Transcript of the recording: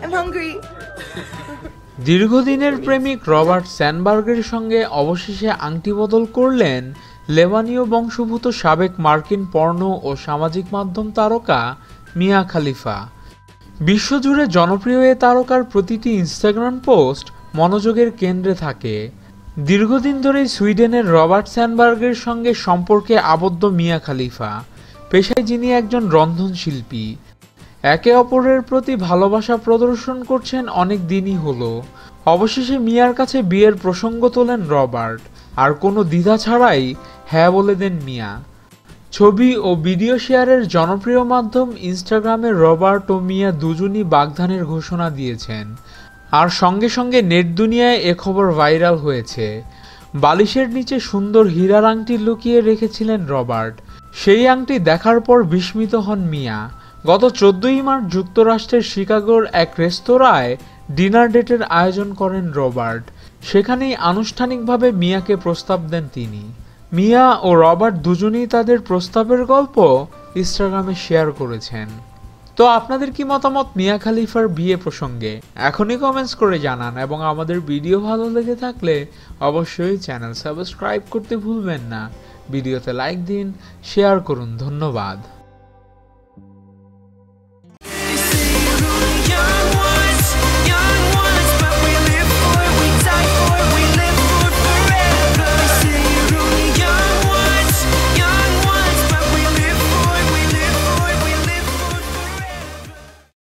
I'm hungry. দীর্ঘদিনের প্রেমিক Robert স্যান্ডবার্গের সঙ্গে অবশেষে আংটি বদল করলেন লেবানীয় বংশোদ্ভূত সাবেক মার্কিন পর্নো ও সামাজিক মাধ্যম তারকা মিয়া খালিফা। বিশ্বজুড়ে জনপ্রিয় এ তারকার প্রতিটি ইনস্টাগ্রাম পোস্ট মনোযোগের কেন্দ্রে থাকে। দীর্ঘদিন ধরেই সুইডেনের রবার্ট স্যান্ডবার্গের সঙ্গে সম্পর্কে আবদ্ধ মিয়া খালিফা। পেশায় যিনি একজন রন্ধনশিল্পী। একে অপরের প্রতি ভালোবাসা প্রদর্শন করছেন অনেক দিনই হলো। অবশেষে মিয়ার কাছে বিয়ের প্রসঙ্গ তোলেন রবার্ট, আর কোনো দ্বিধা ছাড়াই হ্যাঁ বলে দেন মিয়া। ছবি ও ভিডিও শেয়ারের জনপ্রিয় মাধ্যম ইনস্টাগ্রামে রবার্ট ও মিয়া দুজনই বাগদানের ঘোষণা দিয়েছেন, আর সঙ্গে সঙ্গে নেট দুনিয়ায় এ খবর ভাইরাল হয়েছে। বালিশের নিচে সুন্দর হীরার আংটি লুকিয়ে রেখেছিলেন রবার্ট। সেই আংটি দেখার পর বিস্মিত হন মিয়া। গত 14ই মার্চ যুক্তরাষ্ট্রের শিকাগোর এক রেস্তোরাঁয় ডিনার ডেটের আয়োজন করেন রবার্ট। সেখানেই আনুষ্ঠানিকভাবে মিয়াকে প্রস্তাব দেন তিনি। মিয়া ও রবার্ট দুজনেই তাদের প্রস্তাবের গল্প ইনস্টাগ্রামে শেয়ার করেছেন। তো আপনাদের কি মতামত মিয়া খালিফার বিয়ে প্রসঙ্গে? এখনই কমেন্টস করে জানান, এবং আমাদের ভিডিও ভালো লেগে থাকলে অবশ্যই চ্যানেল সাবস্ক্রাইব করতে ভুলবেন না। ভিডিওতে লাইক দিন, শেয়ার করুন। ধন্যবাদ।